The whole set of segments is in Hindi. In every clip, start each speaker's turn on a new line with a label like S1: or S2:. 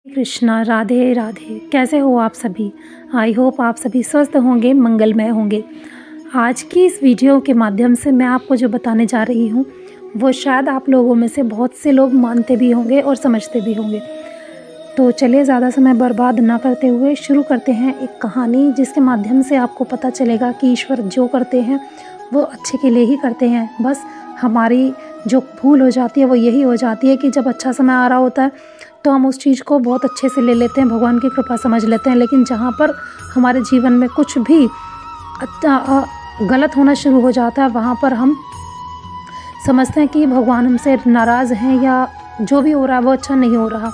S1: कृष्णा राधे राधे। कैसे हो आप सभी? आई होप आप सभी स्वस्थ होंगे, मंगलमय होंगे। आज की इस वीडियो के माध्यम से मैं आपको जो बताने जा रही हूँ वो शायद आप लोगों में से बहुत से लोग मानते भी होंगे और समझते भी होंगे। तो चलिए ज़्यादा समय बर्बाद ना करते हुए शुरू करते हैं एक कहानी, जिसके माध्यम से आपको पता चलेगा कि ईश्वर जो करते हैं वो अच्छे के लिए ही करते हैं। बस हमारी जो भूल हो जाती है वो यही हो जाती है कि जब अच्छा समय आ रहा होता है तो हम उस चीज़ को बहुत अच्छे से ले लेते हैं, भगवान की कृपा समझ लेते हैं। लेकिन जहाँ पर हमारे जीवन में कुछ भी गलत होना शुरू हो जाता है, वहाँ पर हम समझते हैं कि भगवान हमसे नाराज़ हैं या जो भी हो रहा है वो अच्छा नहीं हो रहा।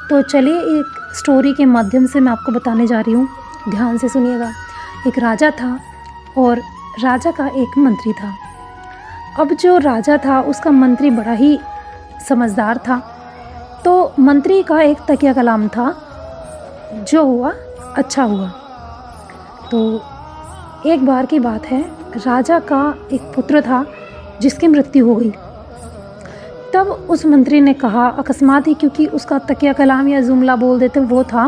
S1: तो चलिए एक स्टोरी के माध्यम से मैं आपको बताने जा रही हूँ, ध्यान से सुनिएगा। एक राजा था और राजा का एक मंत्री था। अब जो राजा था उसका मंत्री बड़ा ही समझदार था। तो मंत्री का एक तकिया कलाम था, जो हुआ अच्छा हुआ। तो एक बार की बात है, राजा का एक पुत्र था जिसकी मृत्यु हो गई। तब उस मंत्री ने कहा, अकस्मात ही, क्योंकि उसका तकिया कलाम या जुमला बोल देते वो था,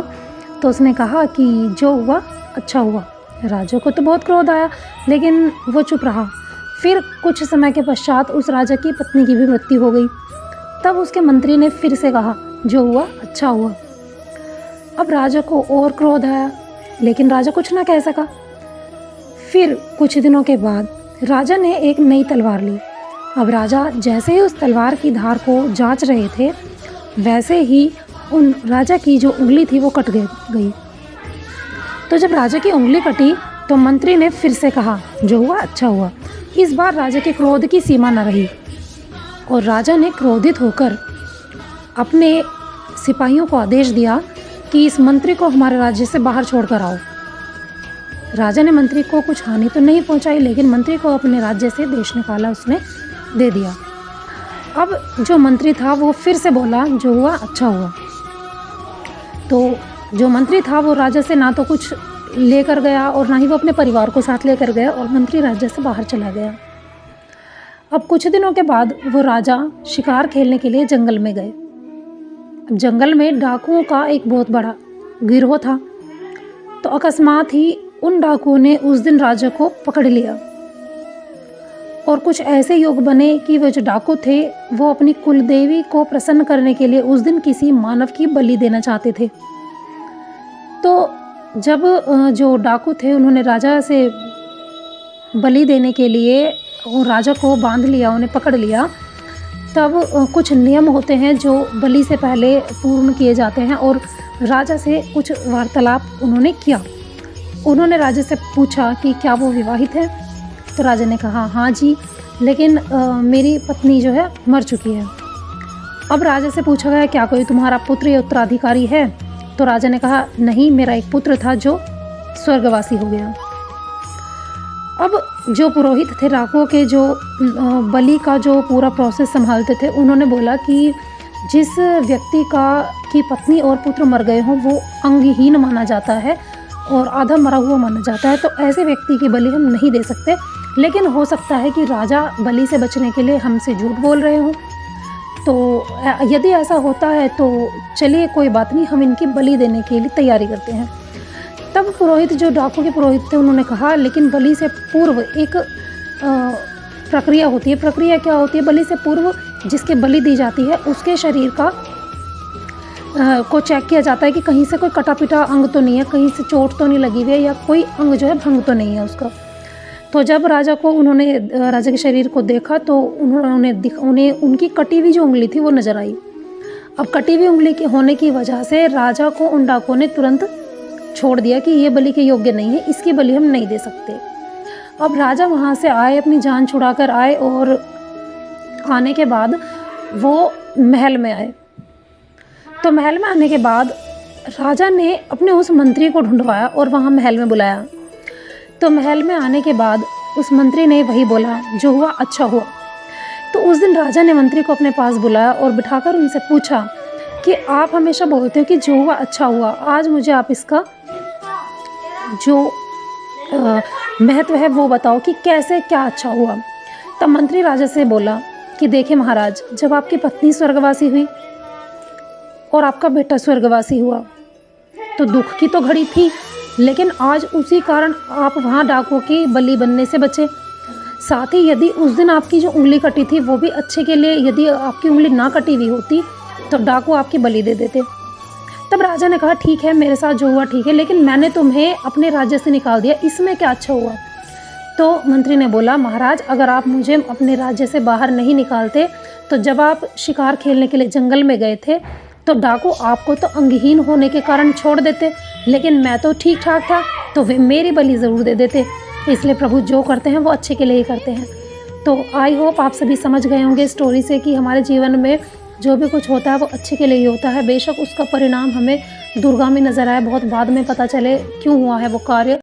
S1: तो उसने कहा कि जो हुआ अच्छा हुआ। राजा को तो बहुत क्रोध आया, लेकिन वो चुप रहा। फिर कुछ समय के पश्चात उस राजा की पत्नी की भी मृत्यु हो गई। तब उसके मंत्री ने फिर से कहा, जो हुआ अच्छा हुआ। अब राजा को और क्रोध आया, लेकिन राजा कुछ ना कह सका। फिर कुछ दिनों के बाद राजा ने एक नई तलवार ली। अब राजा जैसे ही उस तलवार की धार को जांच रहे थे, वैसे ही उन राजा की जो उंगली थी वो कट गई। तो जब राजा की उंगली कटी तो मंत्री ने फिर से कहा, जो हुआ अच्छा हुआ। इस बार राजा के क्रोध की सीमा न रही और राजा ने क्रोधित होकर अपने सिपाहियों को आदेश दिया कि इस मंत्री को हमारे राज्य से बाहर छोड़कर आओ। राजा ने मंत्री को कुछ हानि तो नहीं पहुंचाई, लेकिन मंत्री को अपने राज्य से देश निकाला उसने दे दिया। अब जो मंत्री था वो फिर से बोला, जो हुआ अच्छा हुआ। तो जो मंत्री था वो राजा से ना तो कुछ लेकर गया और ना ही वो अपने परिवार को साथ लेकर गया, और मंत्री राज्य से बाहर चला गया। अब कुछ दिनों के बाद वो राजा शिकार खेलने के लिए जंगल में गए। अब जंगल में डाकुओं का एक बहुत बड़ा गिरोह था। तो अकस्मात ही उन डाकुओं ने उस दिन राजा को पकड़ लिया, और कुछ ऐसे योग बने कि वो जो डाकू थे वो अपनी कुलदेवी को प्रसन्न करने के लिए उस दिन किसी मानव की बलि देना चाहते थे। तो जब जो डाकू थे उन्होंने राजा से बलि देने के लिए वो राजा को बांध लिया, उन्हें पकड़ लिया। तब कुछ नियम होते हैं जो बलि से पहले पूर्ण किए जाते हैं, और राजा से कुछ वार्तालाप उन्होंने किया। उन्होंने राजा से पूछा कि क्या वो विवाहित है। तो राजा ने कहा, हाँ जी, लेकिन मेरी पत्नी जो है मर चुकी है। अब राजा से पूछा गया, क्या कोई तुम्हारा पुत्र या उत्तराधिकारी है? तो राजा ने कहा, नहीं, मेरा एक पुत्र था जो स्वर्गवासी हो गया। अब जो पुरोहित थे डाकुओं के, जो बलि का जो पूरा प्रोसेस संभालते थे, उन्होंने बोला कि जिस व्यक्ति की पत्नी और पुत्र मर गए हों वो अंगहीन माना जाता है और आधा मरा हुआ माना जाता है। तो ऐसे व्यक्ति की बलि हम नहीं दे सकते, लेकिन हो सकता है कि राजा बलि से बचने के लिए हमसे झूठ बोल रहे हों। तो यदि ऐसा होता है तो चलिए कोई बात नहीं, हम इनकी बलि देने के लिए तैयारी करते हैं। तब पुरोहित, जो डाकू के पुरोहित थे, उन्होंने कहा, लेकिन बलि से पूर्व एक प्रक्रिया होती है। प्रक्रिया क्या होती है? बलि से पूर्व जिसके बलि दी जाती है उसके शरीर का को चेक किया जाता है कि कहीं से कोई कटा पिटा अंग तो नहीं है, कहीं से चोट तो नहीं लगी हुई है, या कोई अंग जो है भंग तो नहीं है उसका। तो जब उन्होंने राजा के शरीर को देखा तो उन्हें उनकी कटी हुई जो उंगली थी वो नज़र आई। अब कटी हुई उंगली के होने की वजह से राजा को उन डाकुओं ने तुरंत छोड़ दिया कि ये बलि के योग्य नहीं है, इसकी बलि हम नहीं दे सकते। अब राजा वहाँ से आए, अपनी जान छुड़ाकर आए, और आने के बाद वो महल में आए। तो महल में आने के बाद राजा ने अपने उस मंत्री को ढूंढवाया और वहाँ महल में बुलाया। तो महल में आने के बाद उस मंत्री ने वही बोला, जो हुआ अच्छा हुआ। तो उस दिन राजा ने मंत्री को अपने पास बुलाया और बिठाकर उनसे पूछा कि आप हमेशा बोलते हो कि जो हुआ अच्छा हुआ, आज मुझे आप इसका जो महत्व है वो बताओ कि कैसे क्या अच्छा हुआ। तब मंत्री राजा से बोला कि देखिए महाराज, जब आपकी पत्नी स्वर्गवासी हुई और आपका बेटा स्वर्गवासी हुआ। तो दुख की तो घड़ी थी, लेकिन आज उसी कारण आप वहाँ डाकुओं की बलि बनने से बचे। साथ ही यदि उस दिन आपकी जो उंगली कटी थी वो भी अच्छे के लिए, यदि आपकी उंगली ना कटी हुई होती तो डाकू आपकी बलि दे देते। तब राजा ने कहा ठीक है, मेरे साथ जो हुआ ठीक है, लेकिन मैंने तुम्हें अपने राज्य से निकाल दिया, इसमें क्या अच्छा हुआ? तो मंत्री ने बोला, महाराज अगर आप मुझे अपने राज्य से बाहर नहीं निकालते तो जब आप शिकार खेलने के लिए जंगल में गए थे तो डाकू आपको तो अंगहीन होने के कारण छोड़ देते, लेकिन मैं तो ठीक ठाक था तो वे मेरी बलि ज़रूर दे देते। इसलिए प्रभु जो करते हैं वो अच्छे के लिए ही करते हैं। तो आई होप आप सभी समझ गए होंगे स्टोरी से कि हमारे जीवन में जो भी कुछ होता है वो अच्छे के लिए ही होता है। बेशक उसका परिणाम हमें दूरगामी नज़र आए, बहुत बाद में पता चले क्यों हुआ है वो कार्य।